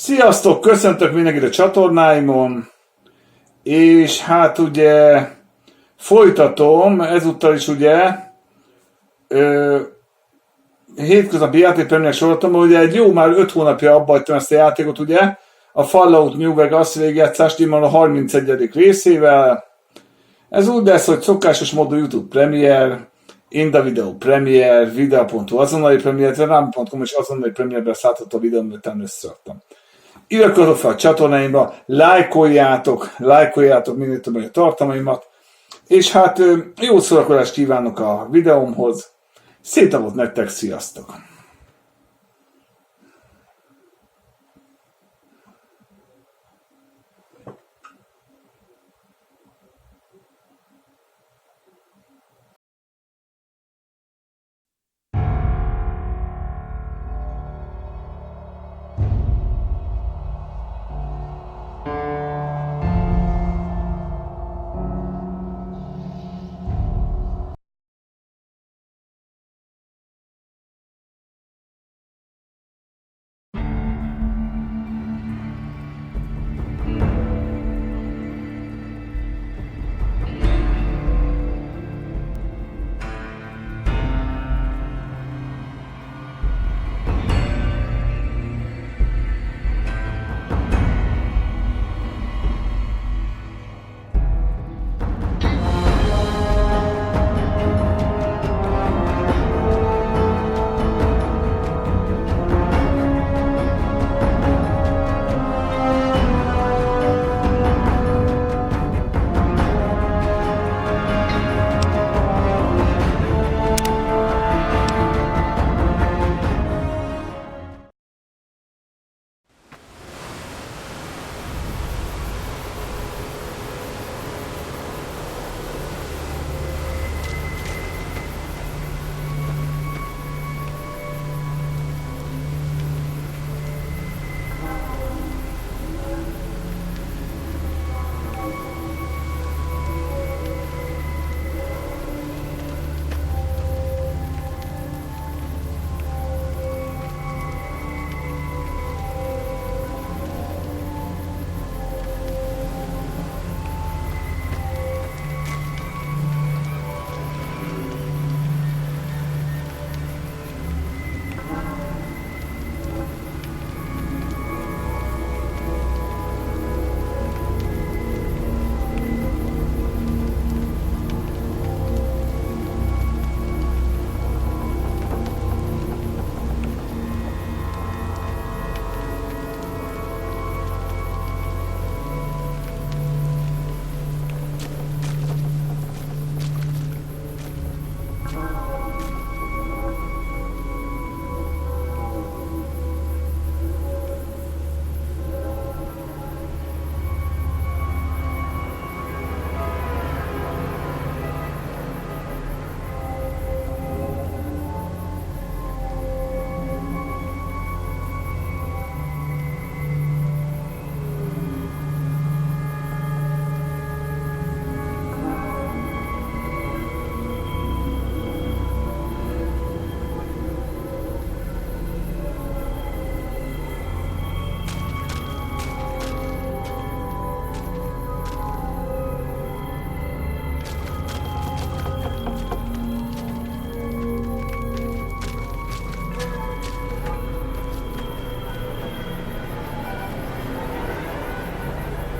Sziasztok, köszöntök mindenkit a csatornáimon, és hát ugye folytatom, ezúttal is ugye hétköznapi játék Premierek sorozatomban, ugye egy jó már 5 hónapja abba hagytam ezt a játékot, ugye, a Fallout New Vegas Végigjátszás a 31. részével. Ez úgy lesz, hogy szokásos módon YouTube Premier, In Video Premier, Video.hu azonnali Premier, Rám.com és azonnali Premierben látható a videót, amit összeraktam. Iratkozzatok fel a csatornáimba, lájkoljátok minél többen a tartalmaimat, és hát jó szórakozást kívánok a videómhoz. Szép napot nektek, sziasztok!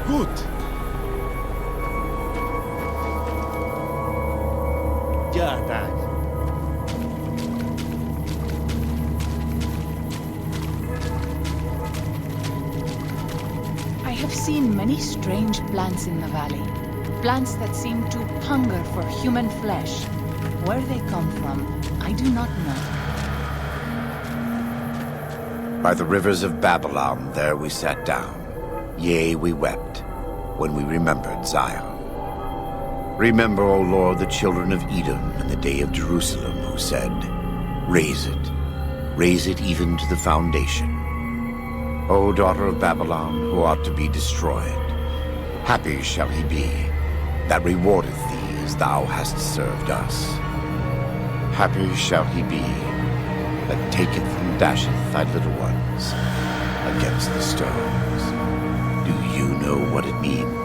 Gut. Játék. I have seen many strange plants in the valley. Plants that seem to hunger for human flesh. Where they come from, I do not know. By the rivers of Babylon, there we sat down. Yea, we wept, when we remembered Zion. Remember, O Lord, the children of Edom in the day of Jerusalem, who said, raise it even to the foundation. O daughter of Babylon, who ought to be destroyed, happy shall he be that rewardeth thee as thou hast served us. Happy shall he be that taketh and dasheth thy little ones, against the stones. Do you know what it means?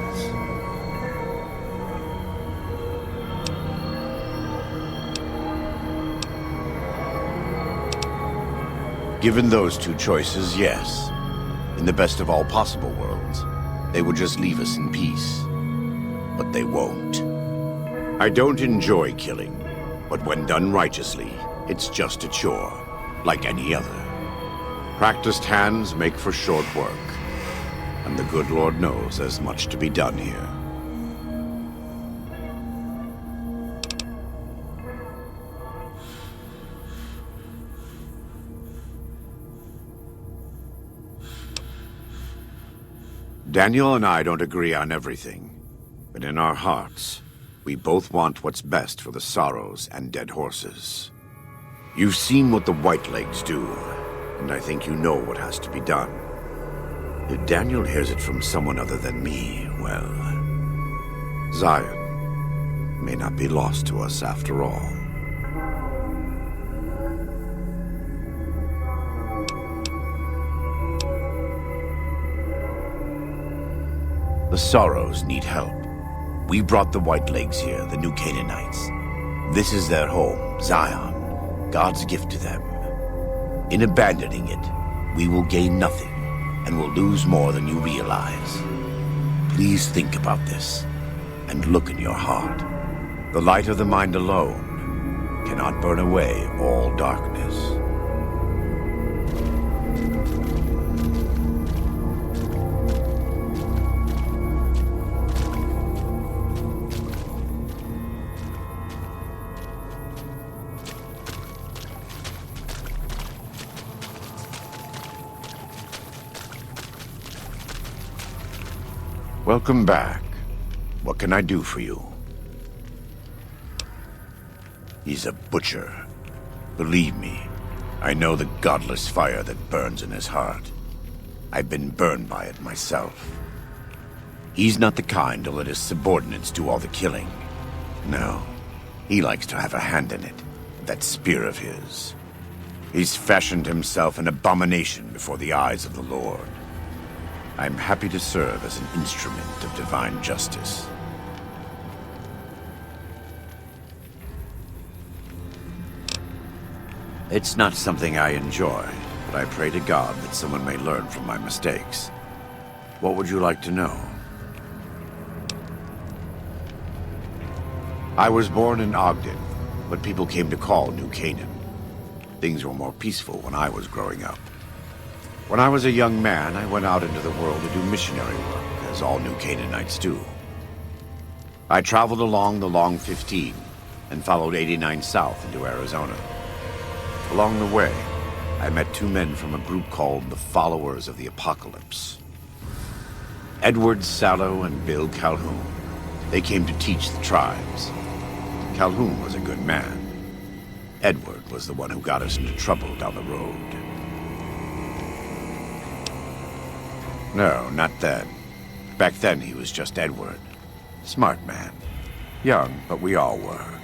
Given those two choices, yes. In the best of all possible worlds, they would just leave us in peace. But they won't. I don't enjoy killing, but when done righteously, it's just a chore, like any other. Practiced hands make for short work, and the good Lord knows there's much to be done here. Daniel and I don't agree on everything, but in our hearts, we both want what's best for the Sorrows and dead horses. You've seen what the Whitelegs do, and I think you know what has to be done. If Daniel hears it from someone other than me, well, Zion may not be lost to us after all. The Sorrows need help. We brought the Whitelegs here, the new Canaanites. This is their home, Zion, God's gift to them. In abandoning it, we will gain nothing, and will lose more than you realize. Please think about this, and look in your heart. The light of the mind alone cannot burn away all darkness. Welcome back. What can I do for you? He's a butcher. Believe me, I know the godless fire that burns in his heart. I've been burned by it myself. He's not the kind to let his subordinates do all the killing. No, he likes to have a hand in it, that spear of his. He's fashioned himself an abomination before the eyes of the Lord. I'm happy to serve as an instrument of divine justice. It's not something I enjoy, but I pray to God that someone may learn from my mistakes. What would you like to know? I was born in Ogden, what people came to call New Canaan. Things were more peaceful when I was growing up. When I was a young man, I went out into the world to do missionary work, as all New Canaanites do. I traveled along the Long 15 and followed 89 south into Arizona. Along the way, I met two men from a group called the Followers of the Apocalypse. Edward Sallow and Bill Calhoun. They came to teach the tribes. Calhoun was a good man. Edward was the one who got us into trouble down the road. No, not then. Back then he was just Edward. Smart man. Young, but we all were.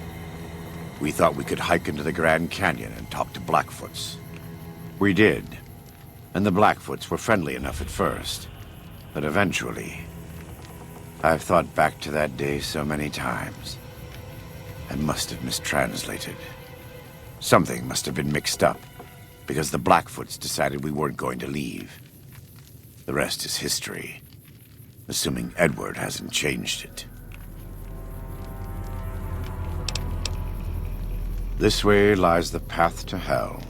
We thought we could hike into the Grand Canyon and talk to Blackfoots. We did. And the Blackfoots were friendly enough at first. But eventually... I've thought back to that day so many times. I must have mistranslated. Something must have been mixed up, because the Blackfoots decided we weren't going to leave. The rest is history, assuming Edward hasn't changed it. This way lies the path to hell.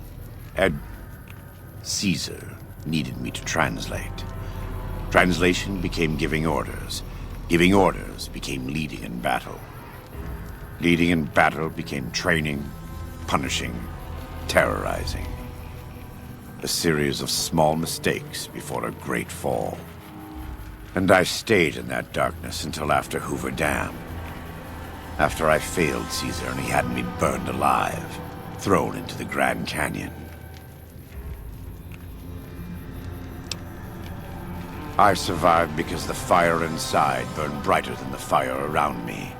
Caesar needed me to translate. Translation became giving orders. Giving orders became leading in battle. Leading in battle became training, punishing, terrorizing. A series of small mistakes before a great fall. And I stayed in that darkness until after Hoover Dam. After I failed Caesar and he had me burned alive, thrown into the Grand Canyon. I survived because the fire inside burned brighter than the fire around me.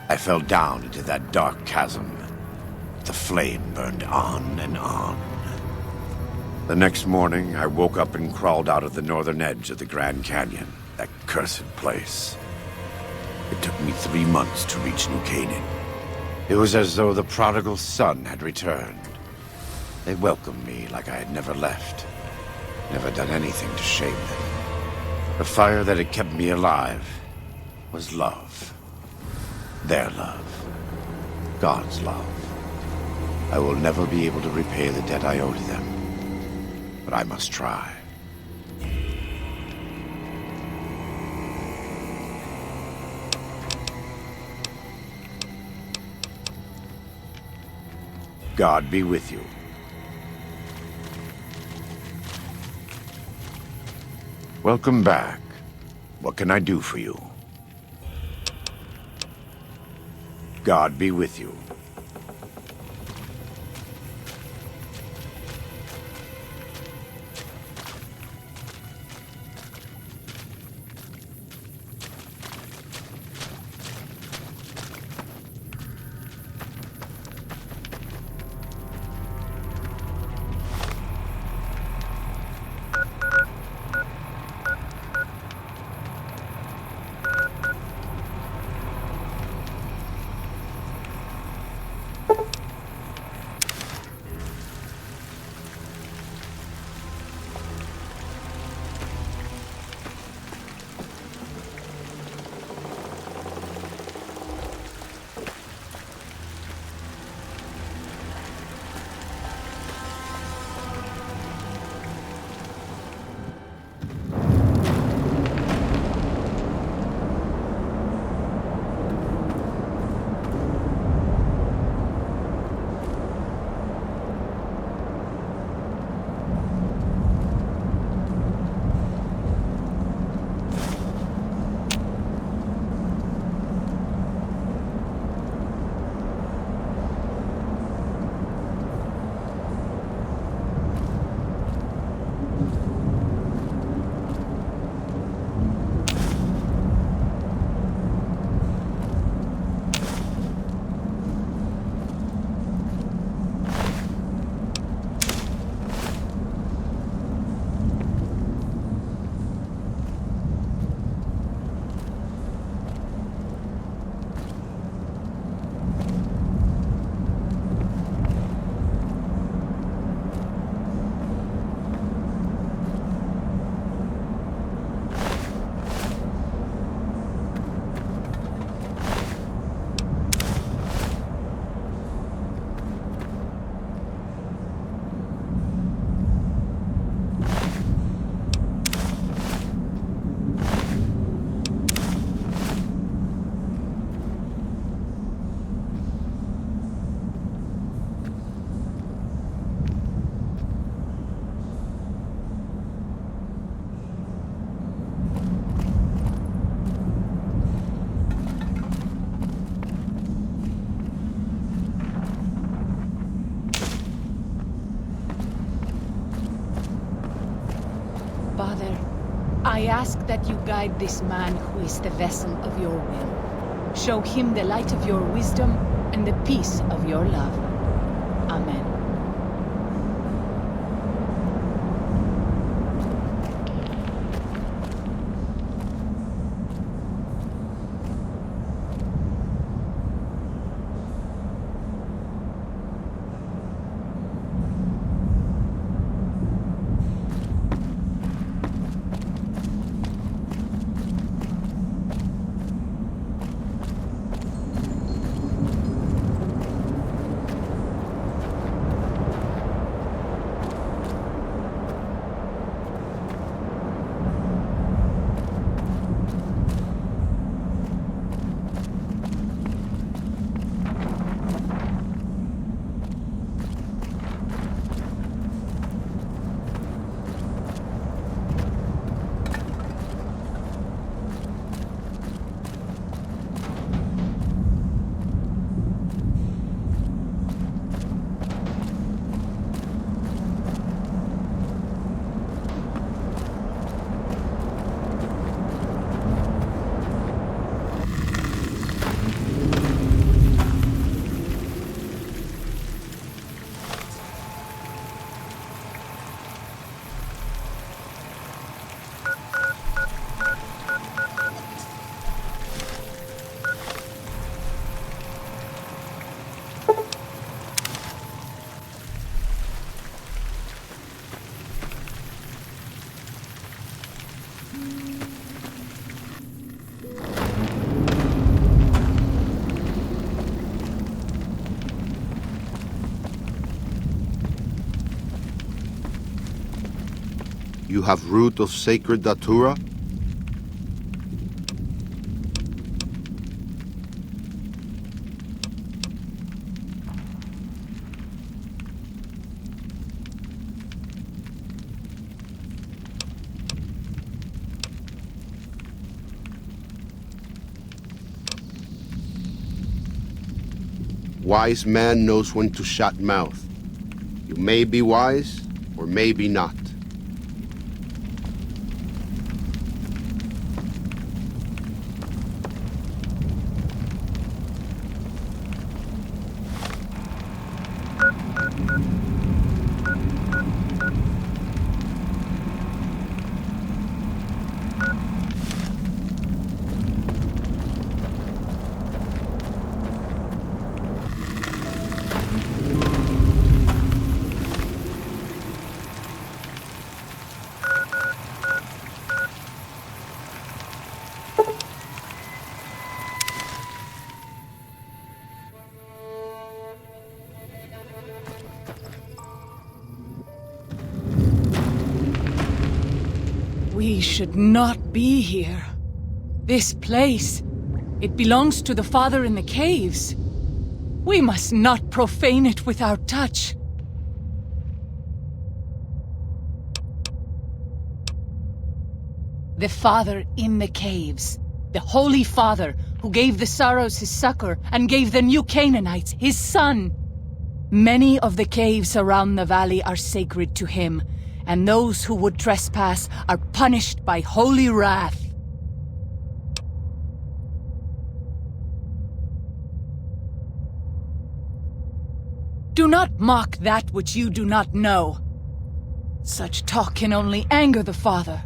I fell down into that dark chasm. The flame burned on and on. The next morning, I woke up and crawled out of the northern edge of the Grand Canyon, that cursed place. It took me 3 months to reach New Canaan. It was as though the prodigal son had returned. They welcomed me like I had never left, never done anything to shame them. The fire that had kept me alive was love. Their love. God's love. I will never be able to repay the debt I owe to them, but I must try. God be with you. Welcome back. What can I do for you? God be with you. Father, I ask that you guide this man who is the vessel of your will. Show him the light of your wisdom and the peace of your love. Amen. You have root of sacred datura? Wise man knows when to shut mouth. You may be wise, or maybe not. We should not be here. This place, it belongs to the Father in the caves. We must not profane it with our touch. The Father in the caves, the Holy Father who gave the Sorrows his succor and gave the new Canaanites his son. Many of the caves around the valley are sacred to him, and those who would trespass are punished by holy wrath. Do not mock that which you do not know. Such talk can only anger the Father.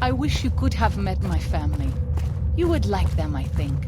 I wish you could have met my family. You would like them, I think.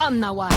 Annawan.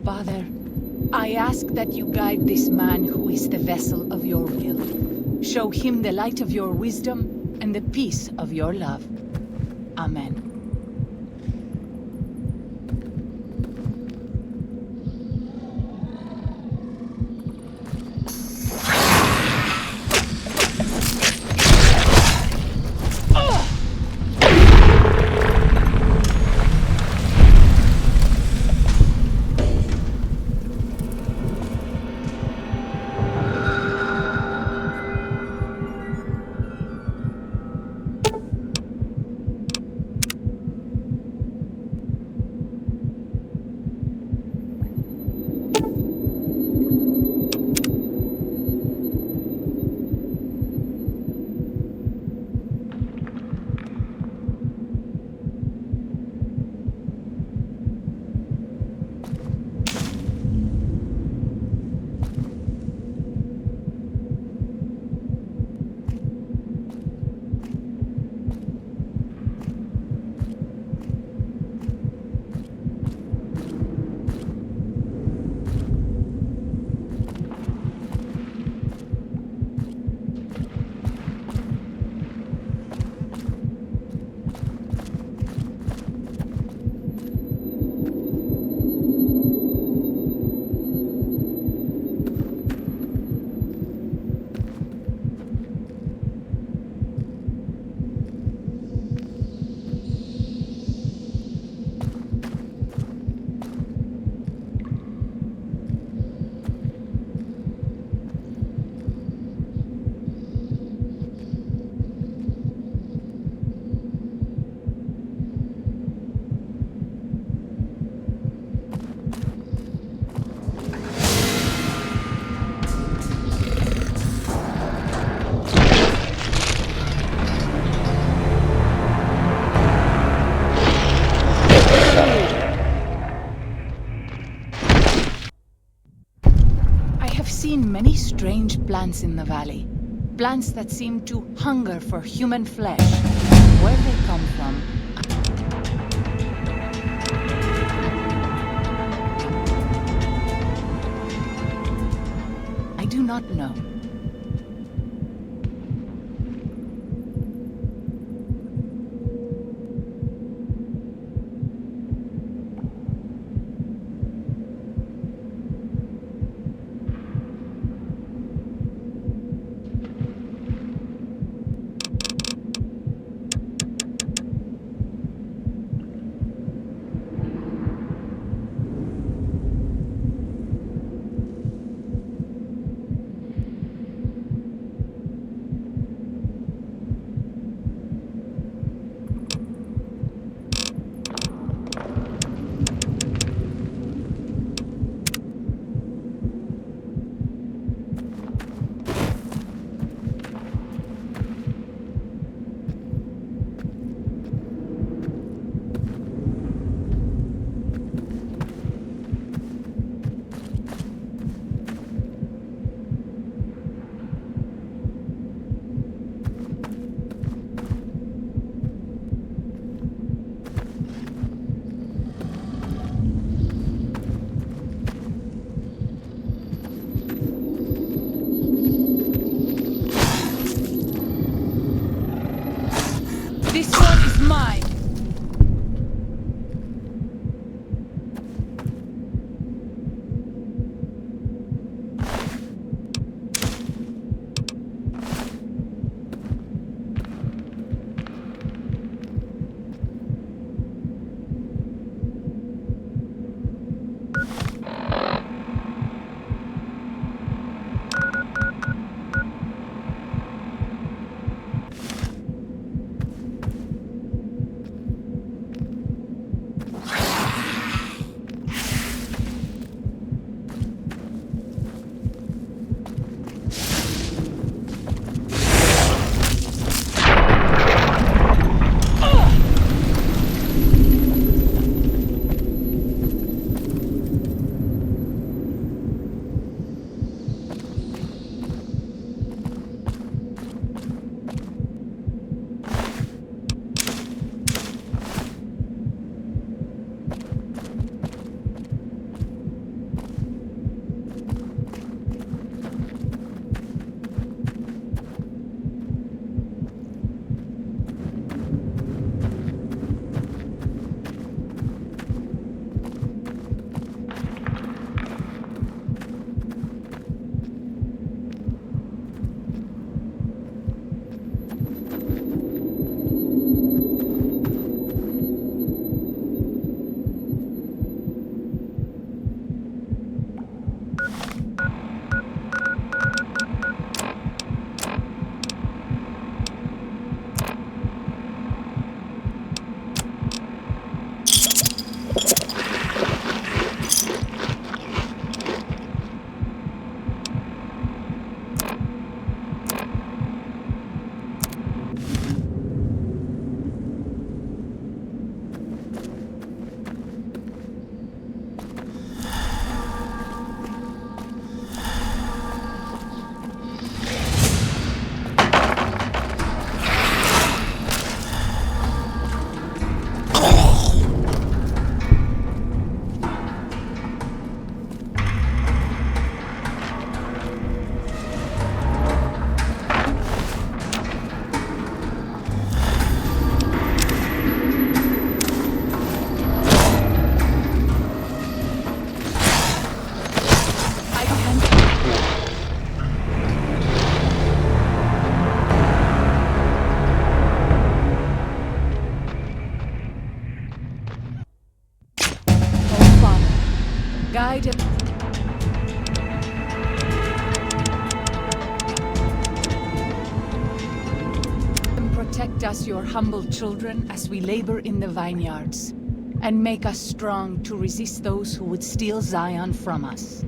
Father, I ask that you guide this man who is the vessel of your will. Show him the light of your wisdom and the peace of your love. Amen. plants in the valley. Plants that seem to hunger for human flesh. Where they come from, I do not know. This one is mine. Guide and protect us, your humble children, as we labor in the vineyards, and make us strong to resist those who would steal Zion from us.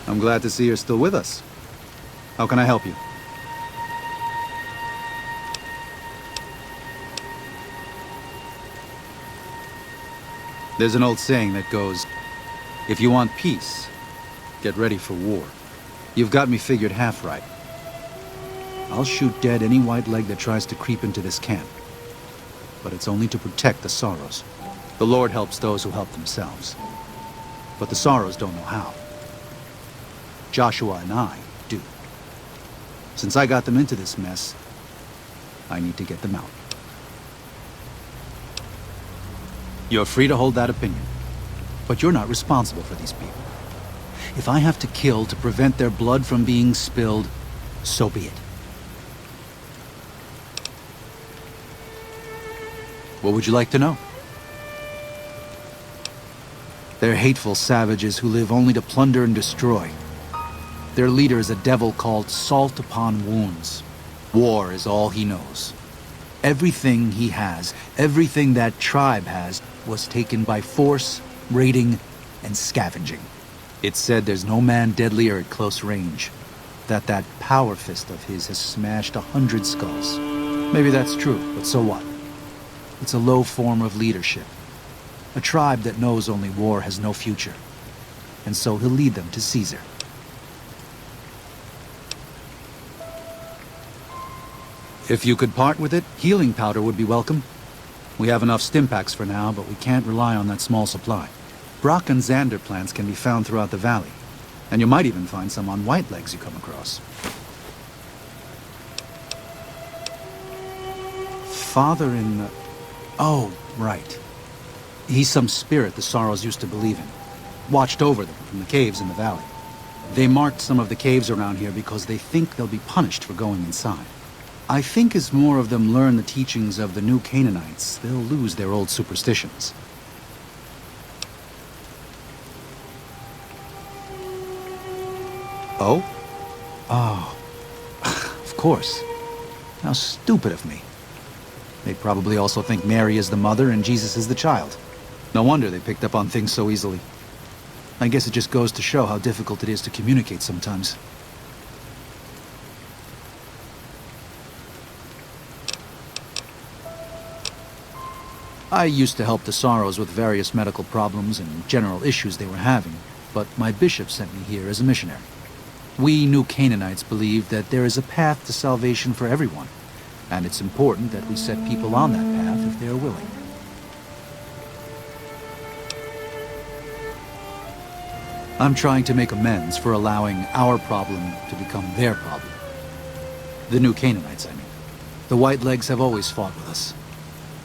I'm glad to see you're still with us. How can I help you? There's an old saying that goes, if you want peace, get ready for war. You've got me figured half right. I'll shoot dead any white leg that tries to creep into this camp. But it's only to protect the Sorrows. The Lord helps those who help themselves. But the Sorrows don't know how. Joshua and I do. Since I got them into this mess, I need to get them out. You're free to hold that opinion, but you're not responsible for these people. If I have to kill to prevent their blood from being spilled, so be it. What would you like to know? They're hateful savages who live only to plunder and destroy. Their leader is a devil called Salt Upon Wounds. War is all he knows. Everything he has, everything that tribe has, was taken by force, raiding, and scavenging. It's said there's no man deadlier at close range. That power fist of his has smashed 100 skulls. Maybe that's true, but so what? It's a low form of leadership. A tribe that knows only war has no future. And so he'll lead them to Caesar. If you could part with it, healing powder would be welcome. We have enough stim packs for now, but we can't rely on that small supply. Brock and Xander plants can be found throughout the valley. And you might even find some on white legs you come across. Father in the... Oh, right. He's some spirit the Sorrows used to believe in. Watched over them from the caves in the valley. They marked some of the caves around here because they think they'll be punished for going inside. I think as more of them learn the teachings of the new Canaanites, they'll lose their old superstitions. Oh? Oh. Of course. How stupid of me. They probably also think Mary is the mother and Jesus is the child. No wonder they picked up on things so easily. I guess it just goes to show how difficult it is to communicate sometimes. I used to help the Sorrows with various medical problems and general issues they were having, but my bishop sent me here as a missionary. We new Canaanites believe that there is a path to salvation for everyone, and it's important that we set people on that path if they are willing. I'm trying to make amends for allowing our problem to become their problem. The new Canaanites, I mean. The Whitelegs have always fought with us.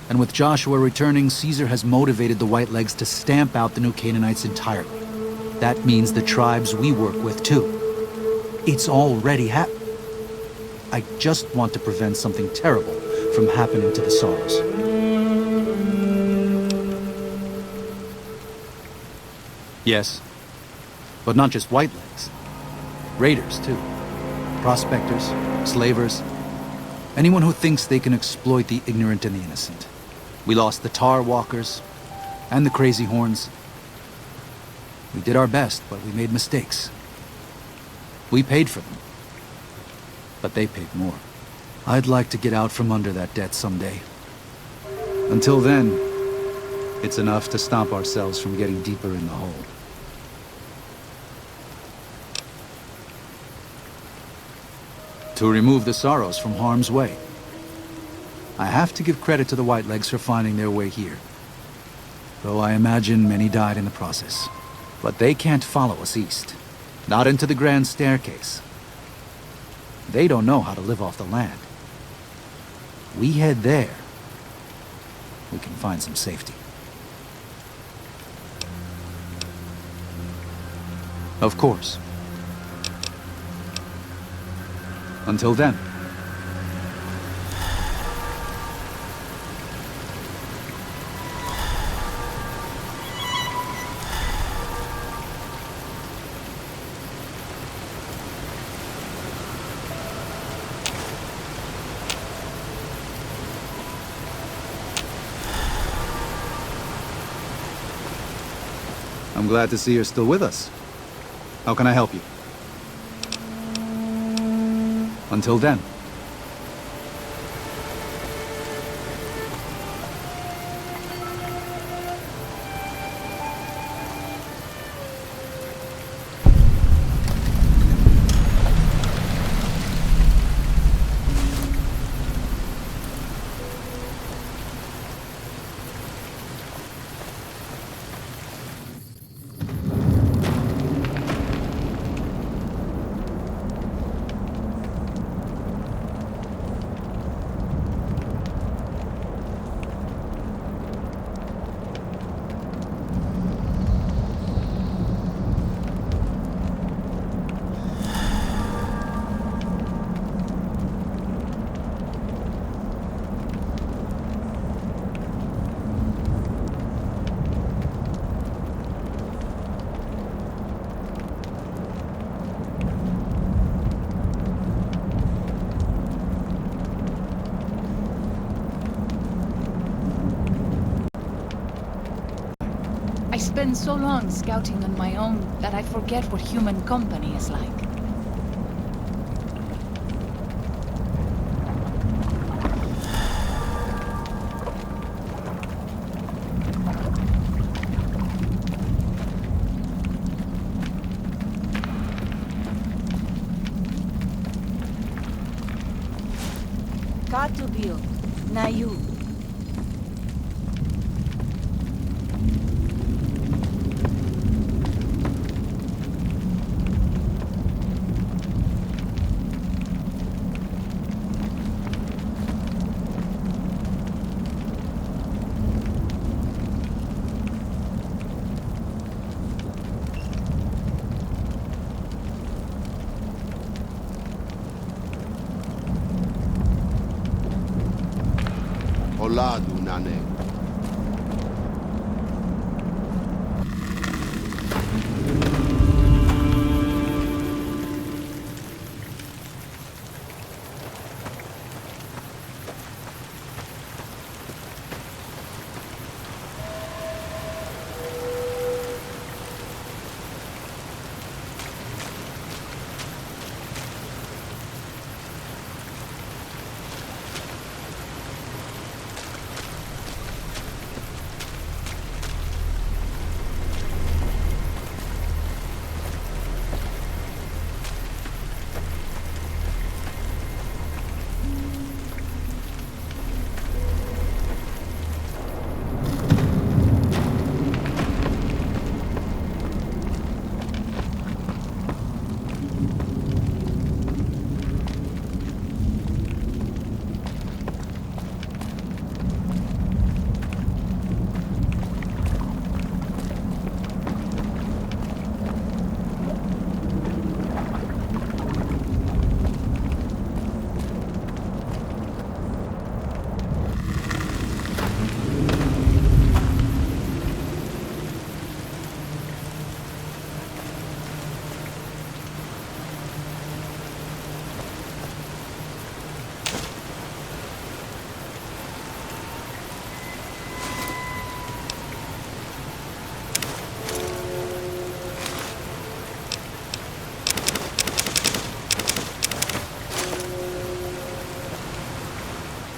And with Joshua returning, Caesar has motivated the Whitelegs to stamp out the new Canaanites entirely. That means the tribes we work with, too. It's already happened. I just want to prevent something terrible from happening to the Sorrows. Yes, but not just Whitelegs. Raiders, too. Prospectors, slavers. Anyone who thinks they can exploit the ignorant and the innocent. We lost the Tar Walkers and the Crazy Horns. We did our best, but we made mistakes. We paid for them, but they paid more. I'd like to get out from under that debt someday. Until then, it's enough to stop ourselves from getting deeper in the hole. To remove the Sorrows from harm's way. I have to give credit to the Whitelegs for finding their way here. Though I imagine many died in the process. But they can't follow us east. Not into the Grand Staircase. They don't know how to live off the land. We head there. We can find some safety. Of course. Until then. I'm glad to see you're still with us. How can I help you? Until then. I spend so long scouting on my own that I forget what human company is like. Katubio, Nayu. Oladu Nane.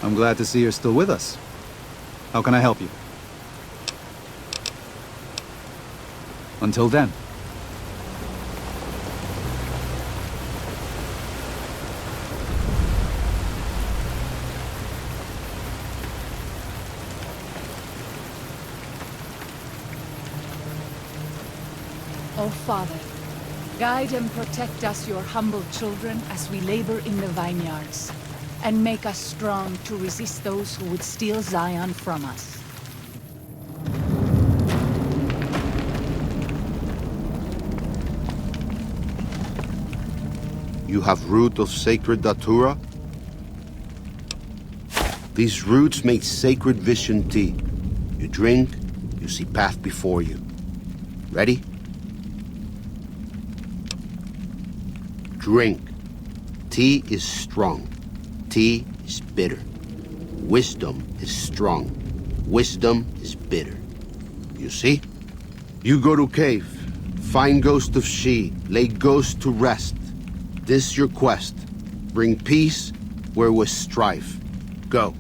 I'm glad to see you're still with us. How can I help you? Until then. Oh, Father, guide and protect us, your humble children, as we labor in the vineyards, and make us strong to resist those who would steal Zion from us. You have root of sacred datura? These roots make sacred vision tea. You drink, you see path before you. Ready? Drink. Tea is strong. Tea is bitter. Wisdom is strong. Wisdom is bitter. You see? You go to cave, find ghost of she, lay ghost to rest. This your quest. Bring peace where was strife. Go.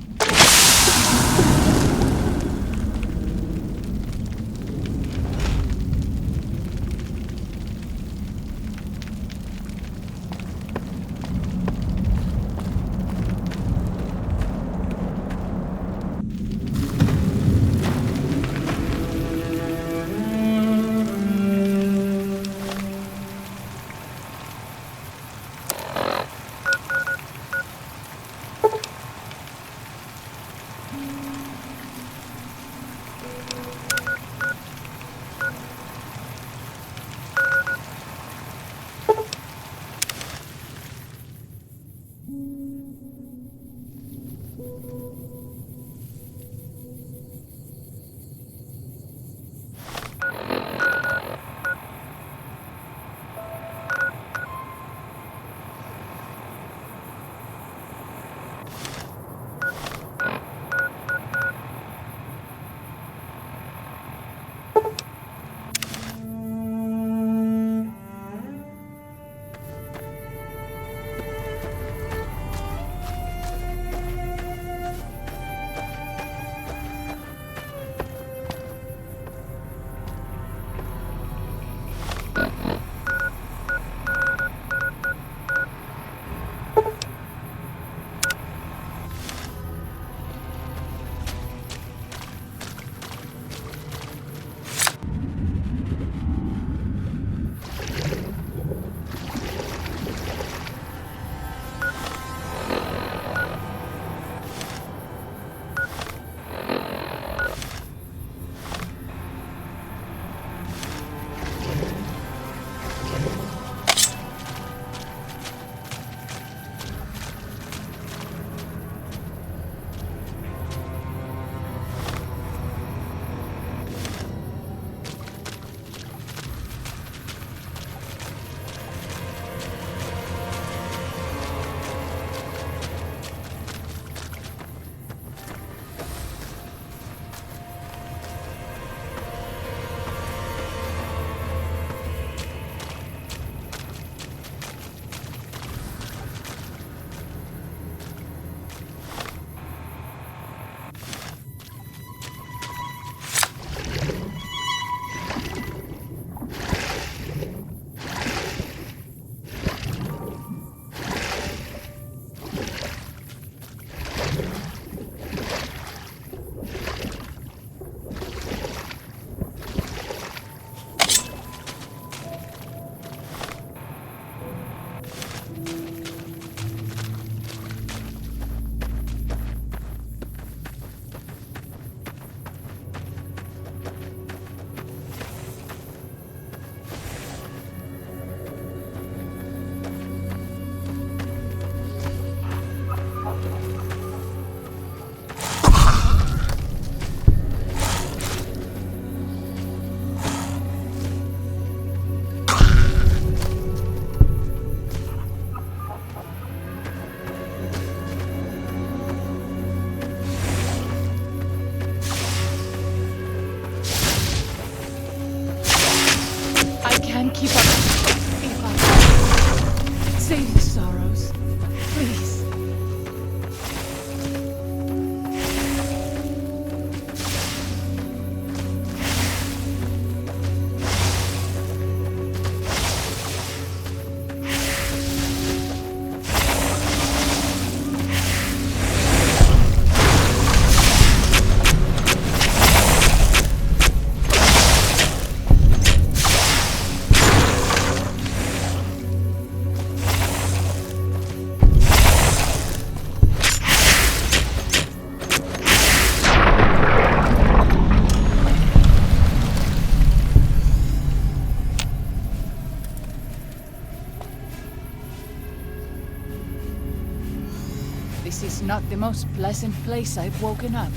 Keep up. If I save the sorrows, please. This is not the most pleasant place I've woken up.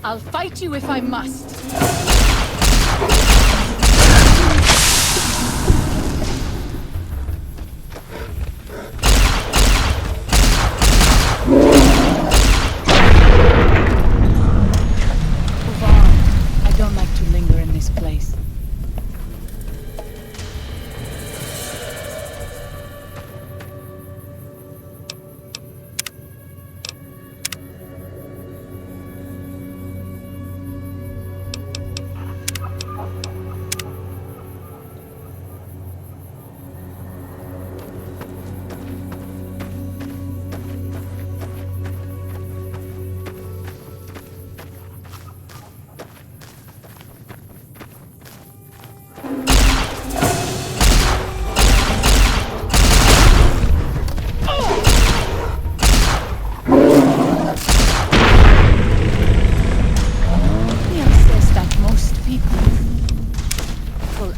I'll fight you if I must. Move on. I don't like to linger in this place.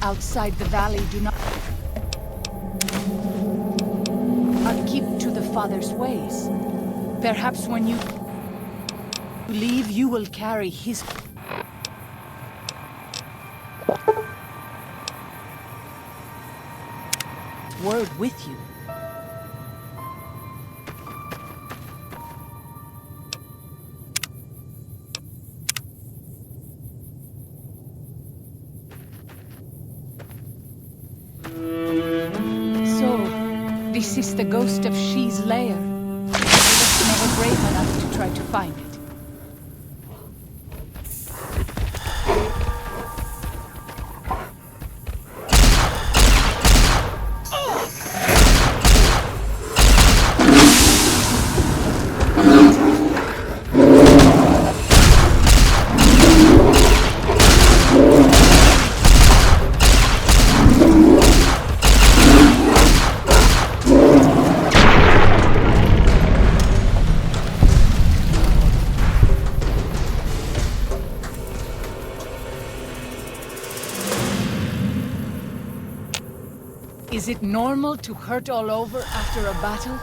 Outside the valley do not keep to the Father's ways. Perhaps when you leave, you will carry his word with you. This is the ghost of She's lair. I was never brave enough to try to find it. Is it normal to hurt all over after a battle?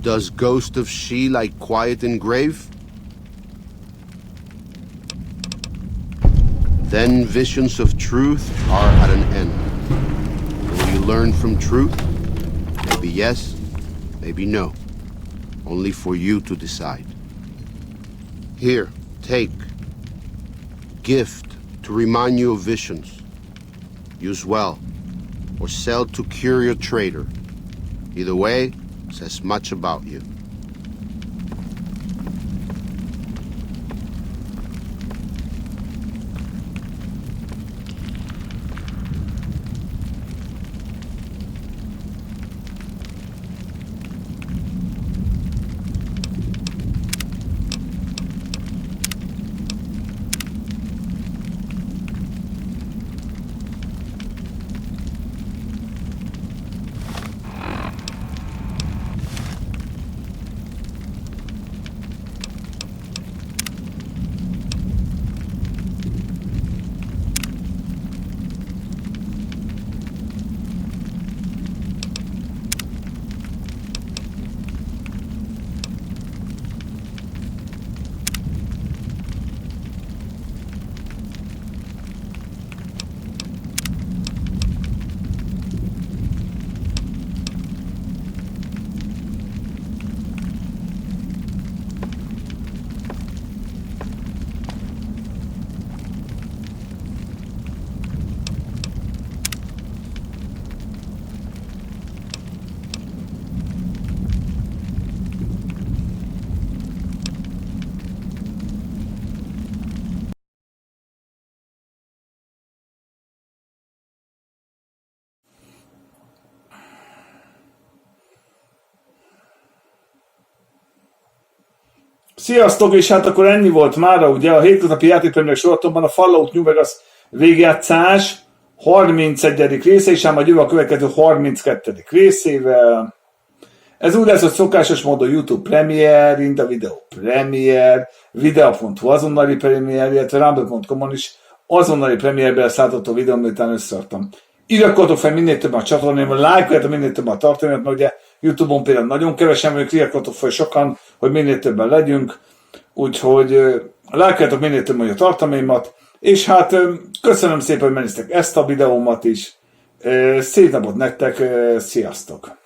Does Ghost of She like quiet and grave? Then visions of truth are at an end. Will you learn from truth? Maybe yes, maybe no. Only for you to decide. Here, take. Gift to remind you of visions. Use well, or sell to cure your trader. Either way, says much about you. Sziasztok, és hát akkor ennyi volt mára, ugye a hétköznapi játékpremiérek sorozatomban a Fallout New Vegas végigjátszás 31. része, és ám majd jövő a következő 32. részével. Ez úgy lesz, hogy szokásos módon YouTube Premier, Inda Video Premier, Video.hu azonnali Premier, illetve Rumble.com-on is azonnali Premierben szálltató videó, miután összeadtam. Iratkozzatok fel minél több a csatornámon, lájkoljatok minél több a tartalmat, mert ugye YouTube-on például nagyon kevesen vagyunk, iratkozzatok fel sokan, hogy minél többen legyünk, úgyhogy lájkoljatok minél több a tartalmaimat, és hát köszönöm szépen, hogy megnéztek ezt a videómat is, szép napot nektek, sziasztok!